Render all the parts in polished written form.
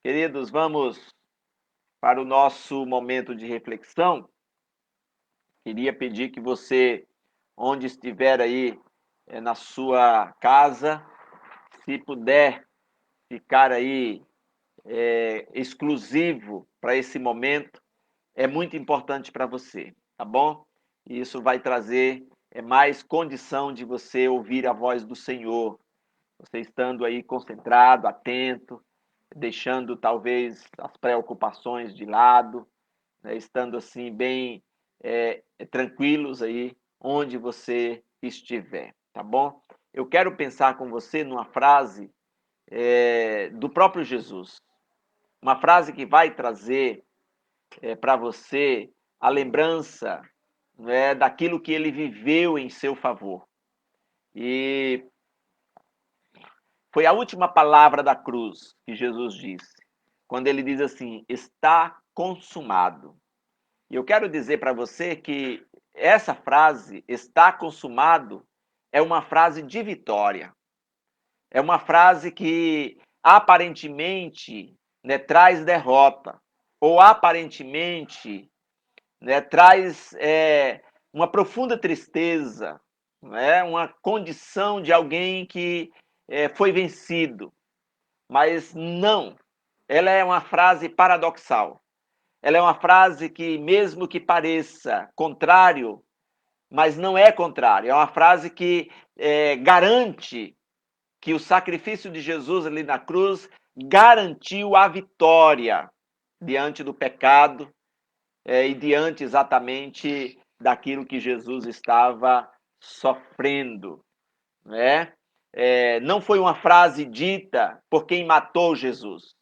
Queridos, vamos para o nosso momento de reflexão. Queria pedir que você, onde estiver aí na sua casa, se puder ficar aí exclusivo para esse momento, é muito importante para você, tá bom? E isso vai trazer mais condição de você ouvir a voz do Senhor, você estando aí concentrado, atento, deixando talvez as preocupações de lado, né, estando assim bem tranquilos aí onde você estiver, tá bom? Eu quero pensar com você numa frase do próprio Jesus, uma frase que vai trazer para você a lembrança, né, daquilo que ele viveu em seu favor. E foi a última palavra da cruz que Jesus disse, quando ele diz assim: está consumado. E eu quero dizer para você que essa frase, está consumado, é uma frase de vitória. É uma frase que aparentemente, né, traz derrota, ou aparentemente, né, traz uma profunda tristeza, né, uma condição de alguém que foi vencido. Mas não, ela é uma frase paradoxal. Ela é uma frase que, mesmo que pareça contrário, mas não é contrário. É uma frase que garante que o sacrifício de Jesus ali na cruz garantiu a vitória diante do pecado e diante exatamente daquilo que Jesus estava sofrendo, né? Não foi uma frase dita por quem matou Jesus.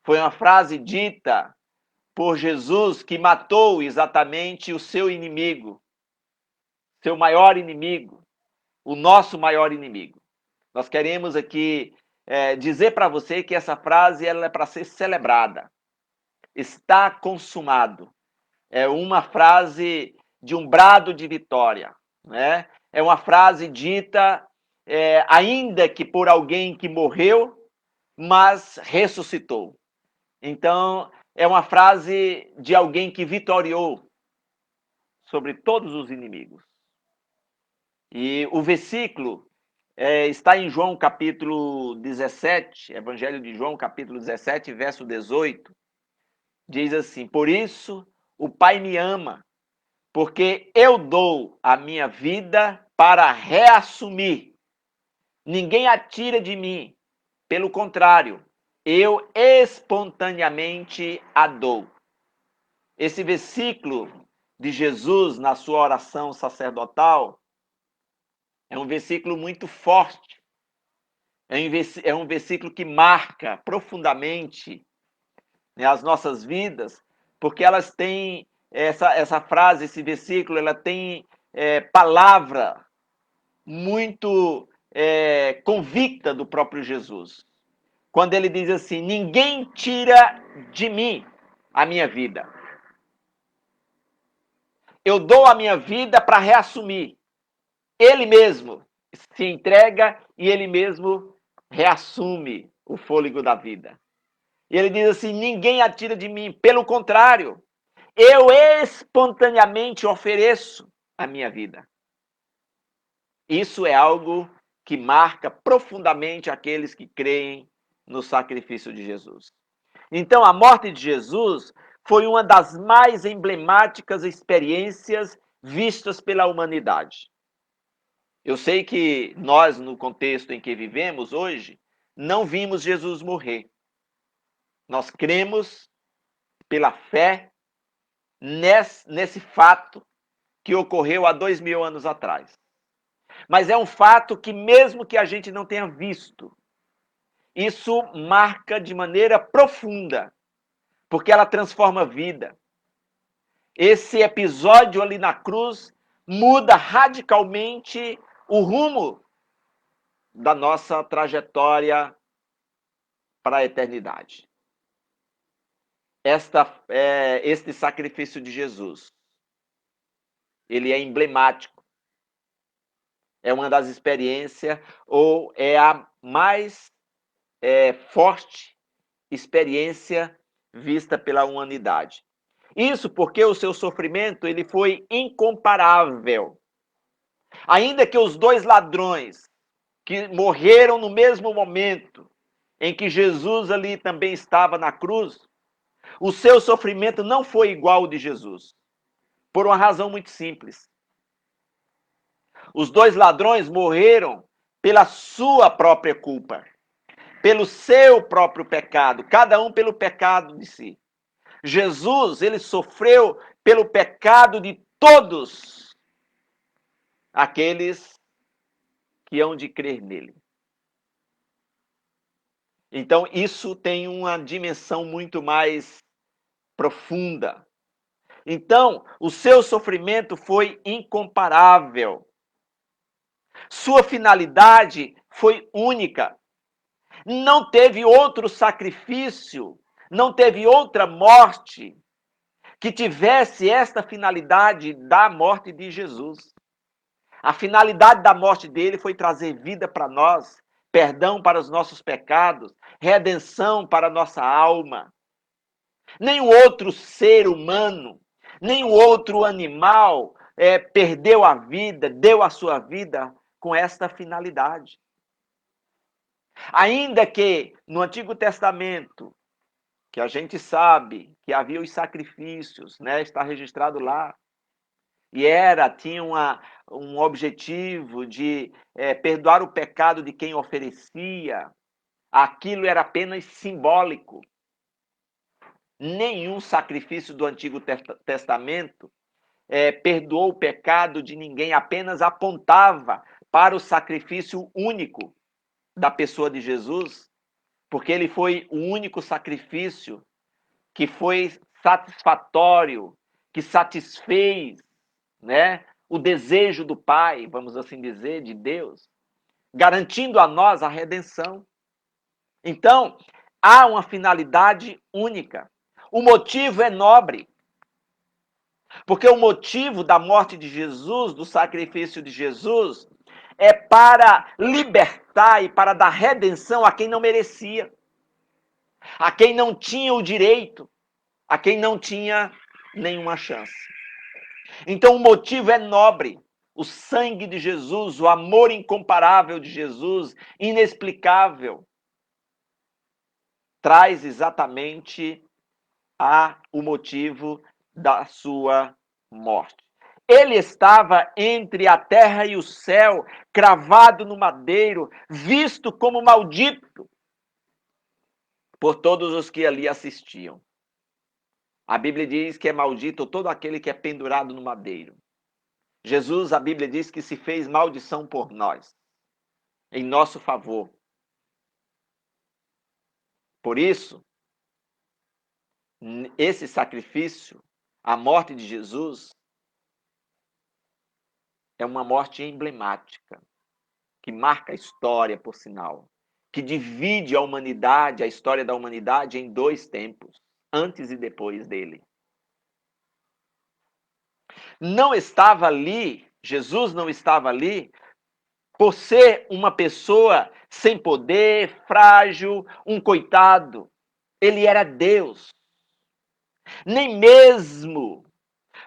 Foi uma frase dita por Jesus que matou exatamente o seu inimigo, seu maior inimigo, o nosso maior inimigo. Nós queremos aqui dizer para você que essa frase ela é para ser celebrada. Está consumado. É uma frase de um brado de vitória, né? É uma frase dita ainda que por alguém que morreu, mas ressuscitou. Então, é uma frase de alguém que vitoriou sobre todos os inimigos. E o versículo está em João capítulo 17, Evangelho de João capítulo 17, verso 18. Diz assim: por isso o Pai me ama, porque eu dou a minha vida para reassumir. Ninguém a tira de mim. Pelo contrário, eu espontaneamente a dou. Esse versículo de Jesus na sua oração sacerdotal é um versículo muito forte. É um versículo que marca profundamente, né, as nossas vidas, porque elas têm essa frase, esse versículo, ela tem palavra muito convicta do próprio Jesus. Quando ele diz assim: ninguém tira de mim a minha vida. Eu dou a minha vida para reassumir. Ele mesmo se entrega e ele mesmo reassume o fôlego da vida. E ele diz assim: ninguém a tira de mim. Pelo contrário, eu espontaneamente ofereço a minha vida. Isso é algo que marca profundamente aqueles que creem no sacrifício de Jesus. Então, a morte de Jesus foi uma das mais emblemáticas experiências vistas pela humanidade. Eu sei que nós, no contexto em que vivemos hoje, não vimos Jesus morrer. Nós cremos pela fé nesse fato que ocorreu há 2000 anos atrás. Mas é um fato que, mesmo que a gente não tenha visto, isso marca de maneira profunda, porque ela transforma a vida. Esse episódio ali na cruz muda radicalmente o rumo da nossa trajetória para a eternidade. Este sacrifício de Jesus, ele é emblemático, é uma das experiências, ou é a mais forte experiência vista pela humanidade. Isso porque o seu sofrimento ele foi incomparável. Ainda que os dois ladrões que morreram no mesmo momento em que Jesus ali também estava na cruz, o seu sofrimento não foi igual ao de Jesus, por uma razão muito simples. Os dois ladrões morreram pela sua própria culpa, pelo seu próprio pecado, cada um pelo pecado de si. Jesus, ele sofreu pelo pecado de todos aqueles que hão de crer nele. Então, isso tem uma dimensão muito mais profunda. Então, o seu sofrimento foi incomparável. Sua finalidade foi única. Não teve outro sacrifício, não teve outra morte que tivesse esta finalidade da morte de Jesus. A finalidade da morte dele foi trazer vida para nós, perdão para os nossos pecados, redenção para a nossa alma. Nenhum outro ser humano, nenhum outro animal perdeu a vida, deu a sua vida com esta finalidade. Ainda que no Antigo Testamento, que a gente sabe que havia os sacrifícios, né? Está registrado lá. E tinha um objetivo de perdoar o pecado de quem oferecia. Aquilo era apenas simbólico. Nenhum sacrifício do Antigo Testamento perdoou o pecado de ninguém, apenas apontava para o sacrifício único da pessoa de Jesus, porque ele foi o único sacrifício que foi satisfatório, que satisfez, né, o desejo do Pai, vamos assim dizer, de Deus, garantindo a nós a redenção. Então, há uma finalidade única. O motivo é nobre. Porque o motivo da morte de Jesus, do sacrifício de Jesus, é para libertar e para dar redenção a quem não merecia, a quem não tinha o direito, a quem não tinha nenhuma chance. Então o motivo é nobre. O sangue de Jesus, o amor incomparável de Jesus, inexplicável, traz exatamente o motivo da sua morte. Ele estava entre a terra e o céu, cravado no madeiro, visto como maldito por todos os que ali assistiam. A Bíblia diz que é maldito todo aquele que é pendurado no madeiro. Jesus, a Bíblia diz que se fez maldição por nós, em nosso favor. Por isso, esse sacrifício, a morte de Jesus, é uma morte emblemática, que marca a história, por sinal, que divide a humanidade, a história da humanidade, em dois tempos, antes e depois dele. Não estava ali, Jesus não estava ali, por ser uma pessoa sem poder, frágil, um coitado. Ele era Deus. Nem mesmo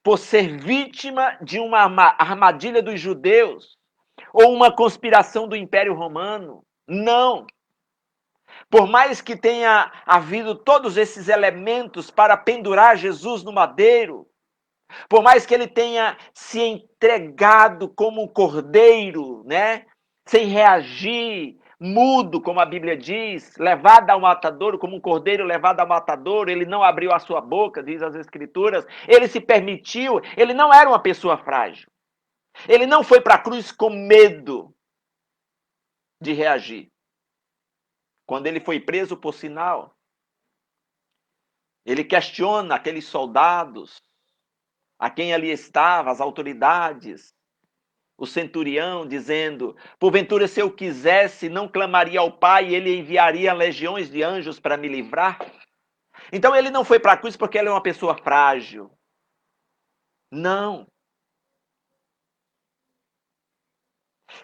por ser vítima de uma armadilha dos judeus ou uma conspiração do Império Romano. Não. Por mais que tenha havido todos esses elementos para pendurar Jesus no madeiro, por mais que ele tenha se entregado como um cordeiro, né? Sem reagir, mudo, como a Bíblia diz, levado ao matadouro, como um cordeiro levado ao matadouro, ele não abriu a sua boca, diz as Escrituras, ele se permitiu, ele não era uma pessoa frágil. Ele não foi para a cruz com medo de reagir. Quando ele foi preso, por sinal, ele questiona aqueles soldados, a quem ali estava, as autoridades, o centurião, dizendo: porventura, se eu quisesse, não clamaria ao Pai e ele enviaria legiões de anjos para me livrar? Então ele não foi para a cruz porque ele é uma pessoa frágil. Não.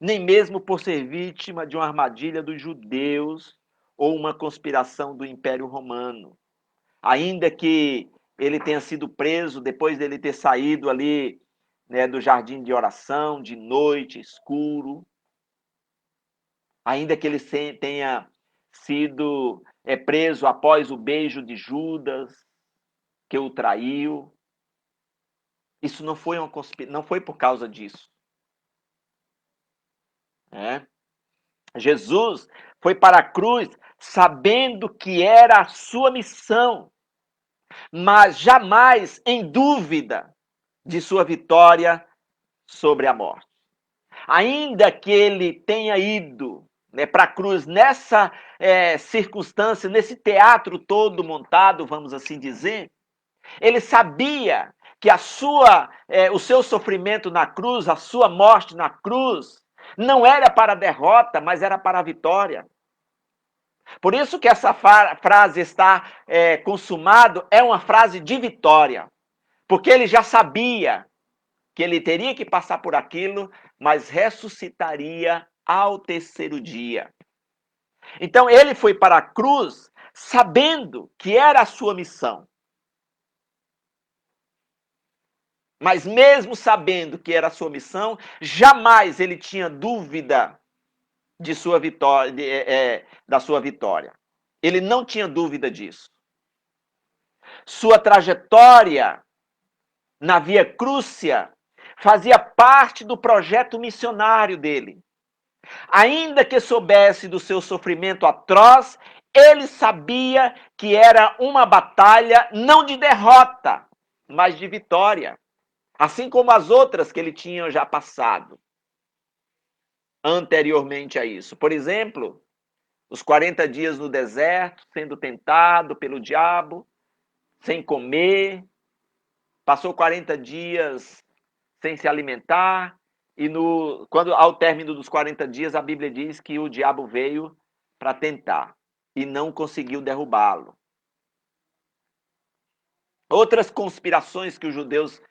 Nem mesmo por ser vítima de uma armadilha dos judeus ou uma conspiração do Império Romano. Ainda que ele tenha sido preso depois dele ter saído ali, né, do jardim de oração, de noite, escuro, ainda que ele tenha sido preso após o beijo de Judas, que o traiu, isso não foi por causa disso. Né? Jesus foi para a cruz sabendo que era a sua missão, mas jamais em dúvida de sua vitória sobre a morte. Ainda que ele tenha ido, né, para a cruz nessa circunstância, nesse teatro todo montado, vamos assim dizer, ele sabia que o seu sofrimento na cruz, a sua morte na cruz, não era para a derrota, mas era para a vitória. Por isso que essa frase está consumado é uma frase de vitória. Porque ele já sabia que ele teria que passar por aquilo, mas ressuscitaria ao terceiro dia. Então ele foi para a cruz sabendo que era a sua missão. Mas mesmo sabendo que era a sua missão, jamais ele tinha dúvida de sua vitória, da sua vitória. Ele não tinha dúvida disso. Sua trajetória na Via Crucia fazia parte do projeto missionário dele. Ainda que soubesse do seu sofrimento atroz, ele sabia que era uma batalha não de derrota, mas de vitória. Assim como as outras que ele tinha já passado anteriormente a isso. Por exemplo, os 40 dias no deserto, sendo tentado pelo diabo, sem comer, passou 40 dias sem se alimentar, e quando ao término dos 40 dias, a Bíblia diz que o diabo veio para tentar e não conseguiu derrubá-lo. Outras conspirações que os judeus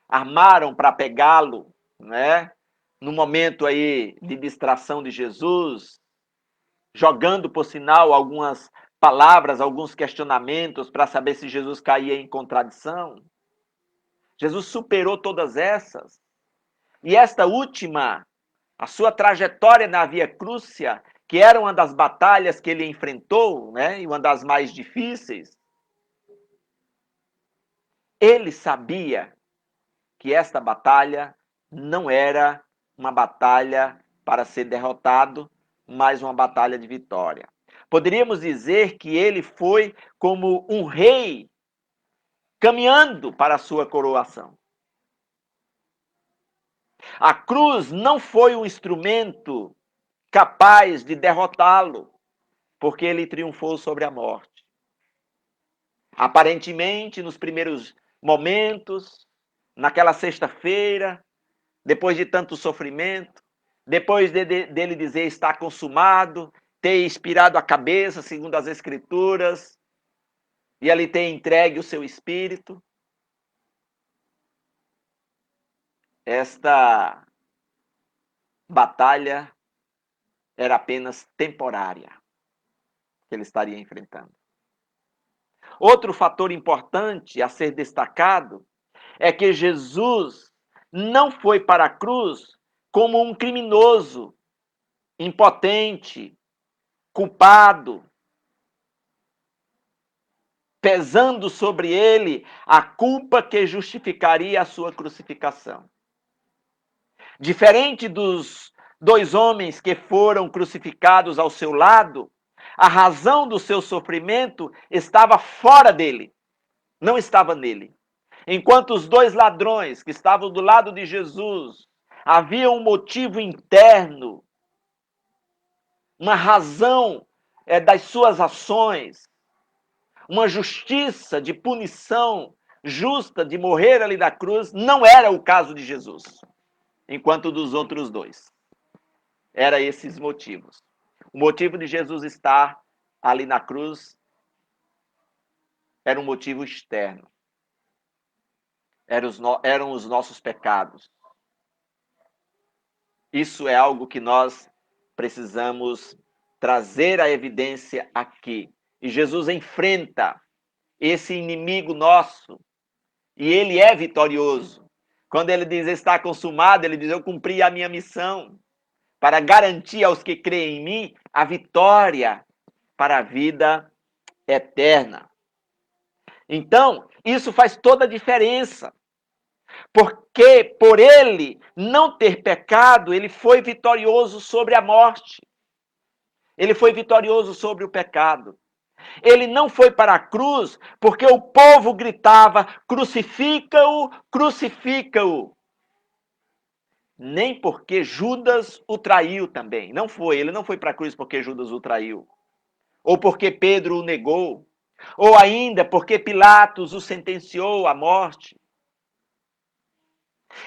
armaram para pegá-lo, né? No momento aí de distração de Jesus, jogando, por sinal, algumas palavras, alguns questionamentos para saber se Jesus caía em contradição. Jesus superou todas essas. E esta última, a sua trajetória na Via Crucia, que era uma das batalhas que ele enfrentou, né, e uma das mais difíceis, ele sabia que esta batalha não era uma batalha para ser derrotado, mas uma batalha de vitória. Poderíamos dizer que ele foi como um rei caminhando para a sua coroação. A cruz não foi um instrumento capaz de derrotá-lo, porque ele triunfou sobre a morte. Aparentemente, nos primeiros momentos, naquela sexta-feira, depois de tanto sofrimento, depois dele dizer está consumado, ter expirado a cabeça, segundo as Escrituras, e ali ter entregue o seu espírito, esta batalha era apenas temporária que ele estaria enfrentando. Outro fator importante a ser destacado é que Jesus não foi para a cruz como um criminoso, impotente, culpado, pesando sobre ele a culpa que justificaria a sua crucificação. Diferente dos dois homens que foram crucificados ao seu lado, a razão do seu sofrimento estava fora dele, não estava nele. Enquanto os dois ladrões que estavam do lado de Jesus, havia um motivo interno, uma razão das suas ações, uma justiça de punição justa de morrer ali da cruz, não era o caso de Jesus, enquanto dos outros dois. Era esses motivos. O motivo de Jesus estar ali na cruz era um motivo externo. Eram os nossos pecados. Isso é algo que nós precisamos trazer a evidência aqui. E Jesus enfrenta esse inimigo nosso, e ele é vitorioso. Quando ele diz está consumado, ele diz eu cumpri a minha missão para garantir aos que creem em mim a vitória para a vida eterna. Então, isso faz toda a diferença. Porque por ele não ter pecado, ele foi vitorioso sobre a morte. Ele foi vitorioso sobre o pecado. Ele não foi para a cruz porque o povo gritava: crucifica-o, crucifica-o. Nem porque Judas o traiu também. Não foi. Ele não foi para a cruz porque Judas o traiu. Ou porque Pedro o negou. Ou ainda porque Pilatos o sentenciou à morte.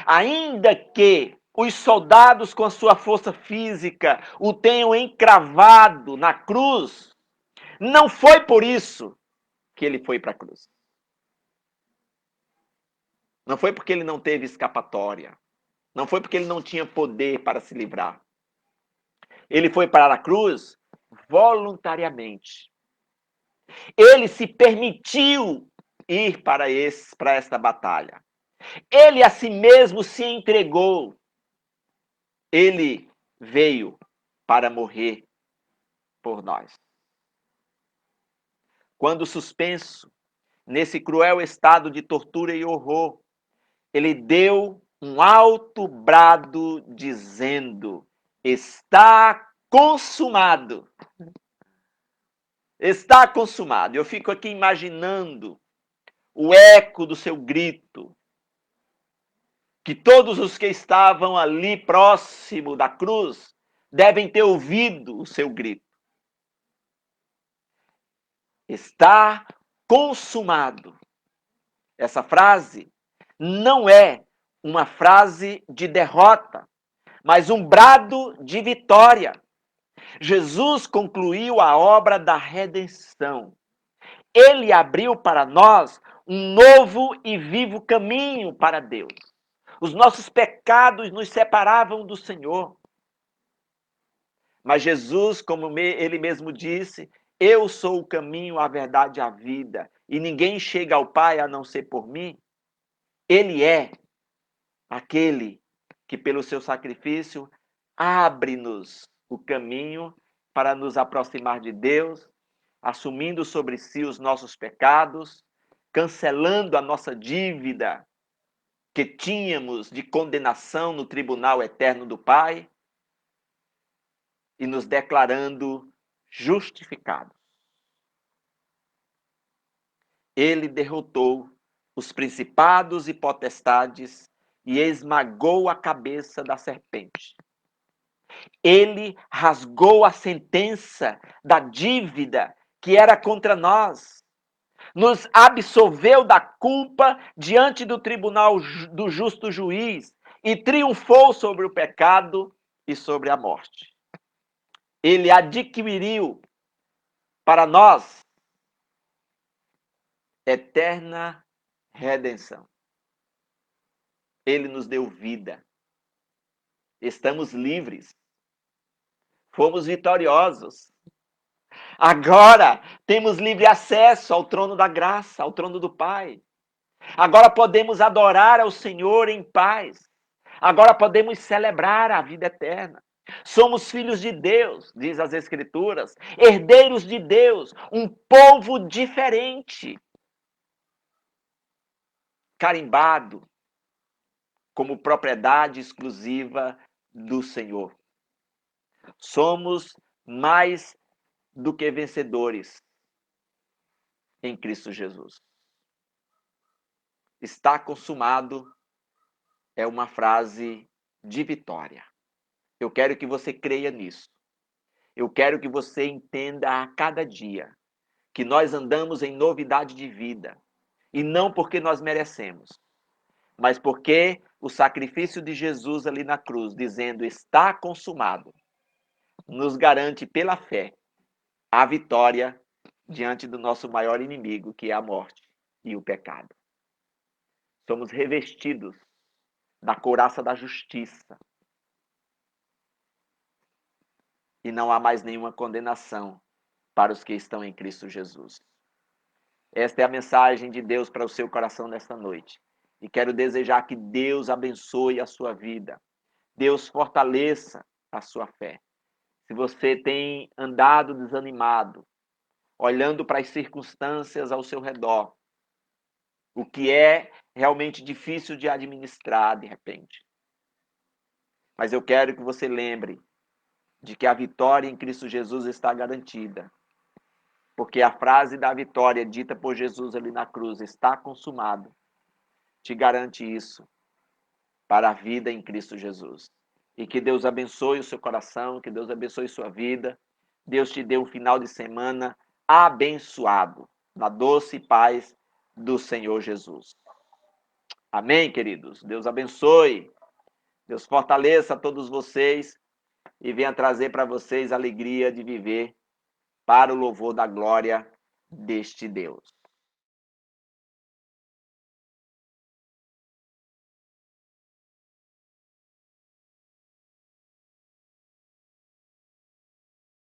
Ainda que os soldados, com a sua força física, o tenham encravado na cruz, não foi por isso que ele foi para a cruz. Não foi porque ele não teve escapatória. Não foi porque ele não tinha poder para se livrar. Ele foi para a cruz voluntariamente. Ele se permitiu ir para esta batalha. Ele a si mesmo se entregou. Ele veio para morrer por nós. Quando suspenso, nesse cruel estado de tortura e horror, ele deu um alto brado dizendo: está consumado. Está consumado. Eu fico aqui imaginando o eco do seu grito, que todos os que estavam ali próximo da cruz devem ter ouvido o seu grito. Está consumado. Essa frase não é uma frase de derrota, mas um brado de vitória. Jesus concluiu a obra da redenção. Ele abriu para nós um novo e vivo caminho para Deus. Os nossos pecados nos separavam do Senhor. Mas Jesus, como ele mesmo disse, eu sou o caminho, a verdade e a vida, e ninguém chega ao Pai a não ser por mim. Ele é aquele que, pelo seu sacrifício, abre-nos o caminho para nos aproximar de Deus, assumindo sobre si os nossos pecados, cancelando a nossa dívida que tínhamos de condenação no tribunal eterno do Pai e nos declarando justificados. Ele derrotou os principados e potestades e esmagou a cabeça da serpente. Ele rasgou a sentença da dívida que era contra nós. Nos absolveu da culpa diante do tribunal do justo juiz e triunfou sobre o pecado e sobre a morte. Ele adquiriu para nós eterna redenção. Ele nos deu vida. Estamos livres. Fomos vitoriosos. Agora temos livre acesso ao trono da graça, ao trono do Pai. Agora podemos adorar ao Senhor em paz. Agora podemos celebrar a vida eterna. Somos filhos de Deus, diz as Escrituras, herdeiros de Deus, um povo diferente, carimbado como propriedade exclusiva do Senhor. Somos mais do que vencedores em Cristo Jesus. Está consumado é uma frase de vitória. Eu quero que você creia nisso. Eu quero que você entenda a cada dia que nós andamos em novidade de vida. E não porque nós merecemos, mas porque o sacrifício de Jesus ali na cruz, dizendo está consumado, nos garante pela fé a vitória diante do nosso maior inimigo, que é a morte e o pecado. Somos revestidos da couraça da justiça. e não há mais nenhuma condenação para os que estão em Cristo Jesus. Esta é a mensagem de Deus para o seu coração nesta noite. E quero desejar que Deus abençoe a sua vida. Deus fortaleça a sua fé. Se você tem andado desanimado, olhando para as circunstâncias ao seu redor, o que é realmente difícil de administrar de repente. Mas eu quero que você lembre de que a vitória em Cristo Jesus está garantida. Porque a frase da vitória dita por Jesus ali na cruz, está consumado, te garante isso para a vida em Cristo Jesus. E que Deus abençoe o seu coração, que Deus abençoe sua vida. Deus te dê um final de semana abençoado, na doce paz do Senhor Jesus. Amém, queridos? Deus abençoe. Deus fortaleça todos vocês e venha trazer para vocês a alegria de viver para o louvor da glória deste Deus.